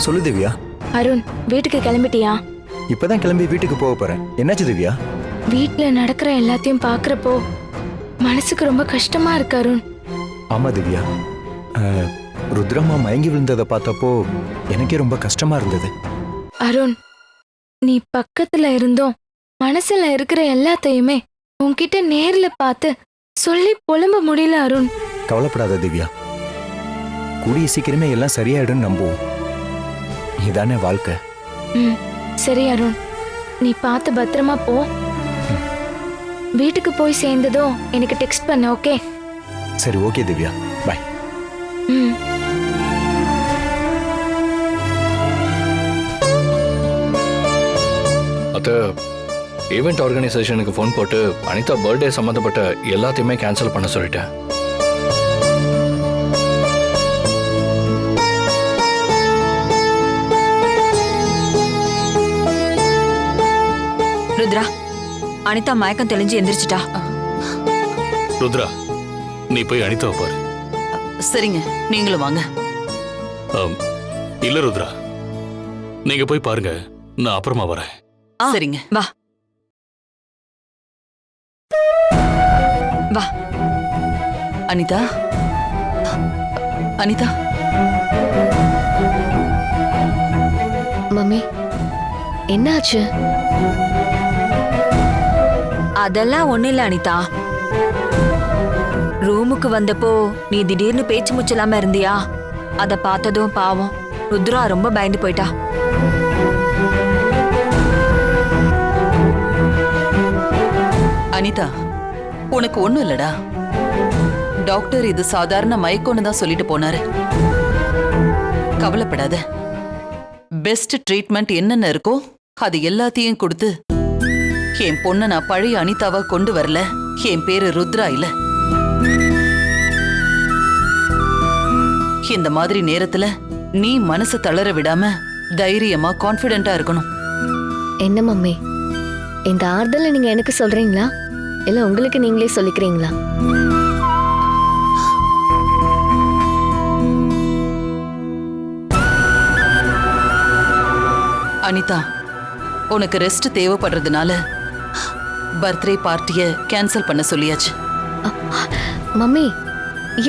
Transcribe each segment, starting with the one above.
சொல்லு திவ்யா. அருண், வீட்டுக்கு கிளம்பிட்டியா? இப்பதான் கிளம்பி வீட்டுக்கு போக போறேன். என்னாச்சு திவ்யா? வீட்ல நடக்கிற எல்லாத்தையும் பாக்குறப்போ மனசுக்கு ரொம்ப கஷ்டமா இருக்கு அருண். ஆமா திவ்யா, ருத்ரம்மா மயங்கி விழுந்ததை பார்த்தப்போ எனக்கே ரொம்ப கஷ்டமா இருந்தது. அருண், நீ பக்கத்துல இருந்தோம் மனசுல இருக்கிற எல்லாத்தையுமே உன்கிட்ட நேர்ல பார்த்து சொல்லி புலம்ப முடியல அருண். கவலைப்படாத திவ்யா, கூடிய சீக்கிரமே எல்லாம் சரியாயிடும் நம்புவோம். இதானே வாழ்க்கை. சரி அருண், நீ பார்த்து பத்திரமா போ. வீட்டுக்கு போய் சேர்ந்ததும் எனக்கு டெக்ஸ்ட் பண்ண. ஓகே? சரி, ஓகே திவ்யா, பை. அத்த, ஈவெண்ட் ஆர்கனைசேஷனுக்கு ஃபோன் போட்டு அனிதா பர்த்டே சம்மந்தப்பட்ட எல்லாத்தையுமே கேன்சல் பண்ண சொல்லிட்டேன். ருத்ரா, அனிதா மயக்கம் தெளிஞ்சு எந்திரிச்சிட்டா. ருத்ரா, நீ போய் அனிதாவை பாரு. சரிங்க, நீங்களும் வாங்க. இல்ல ருத்ரா, நீங்க போய் பாருங்க, நான் அப்புறமா வரேன். சரிங்க, வா வா. அனிதா, அனிதா. மம்மி, என்னாச்சு? அதெல்லாம் ஒண்ணு இல்ல அனிதா. ரூமுக்கு வந்தப்போ நீ திடீர்னு பேச்சு முச்சலாம இருந்தியா? அத பார்த்ததும் பாவம் ருத்ரா ரொம்ப பயந்து போயிட்டா. அனிதா, உனக்கு ஒண்ணும் இல்லடா. டாக்டர் இது சாதாரண மயக்கம்னு தான் சொல்லிட்டு போனாரு. கவலைப்படாத. பெஸ்ட் ட்ரீட்மெண்ட் என்னென்ன இருக்கோ அது எல்லாத்தையும் கொடுத்து என் பொண்ண நான் பழைய அனிதாவா கொண்டு வரல. என் பேரு ருத்ரா இல்ல. இந்த மாதிரி நேரத்துல நீ மனசு தளர விடாம தைரியமா கான்ஃபிடென்ட்டா இருக்கணும். என்ன மம்மி, இந்த ஆறுதலை நீங்க எனக்கு சொல்றீங்களா இல்ல உங்களுக்கு நீங்களே சொல்லிக்கிறீங்களா? அனிதா, உனக்கு ரெஸ்ட் தேவைப்படுறதுனால பர்த்டே பார்ட்டிய கேன்சல் பண்ண சொல்லியாச்சு. மம்மி,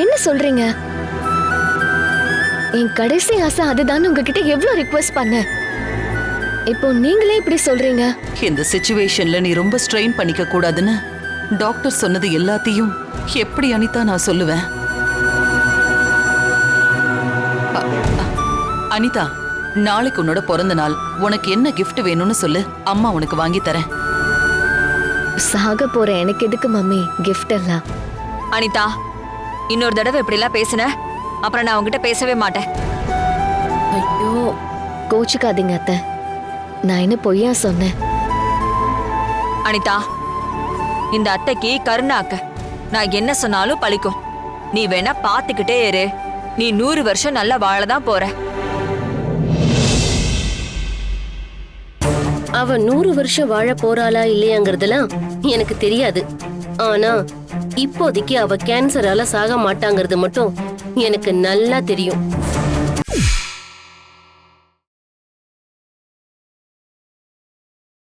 என்ன சொல்றீங்க? என் கடைசி ஆசை அதுதான். உங்ககிட்ட எவ்வளவு ரிக்வெஸ்ட் பண்ண, இப்போ நீங்களே இப்படி சொல்றீங்க. இந்த சிச்சுவேஷன்ல நீ ரொம்ப ஸ்ட்ரெயின் பண்ணிக்க கூடாதுன்னு டாக்டர் சொன்னது எல்லாத்தையும் எப்படி அனிதா நான் சொல்லுவேன்? அனிதா, நாளைக்கு உன்னோட பிறந்த நாள். உனக்கு என்ன கிஃப்ட் வேணும்னு சொல்லு, அம்மா உனக்கு வாங்கி தரேன். சாக போற எனக்கு எதுக்கு மம்மி கிஃப்ட் எல்லாம்? அனிதா, இன்னொரு தடவை இப்படி எல்லாம் பேசுன அப்புறம் நான் உங்ககிட்ட பேசவே மாட்டேன். ஐயோ, கோச்சுக்காதீங்க அத்தை. நான் என்ன பொய்யா சொன்னேன்? அனிதா, இந்த அத்தைக்கு கருணாக்க. நான் என்ன சொன்னாலும் பழிக்கும். நீ வேணா பாத்துக்கிட்டே இரு. நீ 100 வருஷம் நல்லா வாழதான் போற. அவ 100 வருஷம் வாழ போறாளா இல்லையாங்கிறதுலாம் எனக்கு தெரியாது. ஆனா இப்போதைக்கு அவ கேன்சரால சாக மாட்டாங்கிறது மட்டும் எனக்கு நல்லா தெரியும்.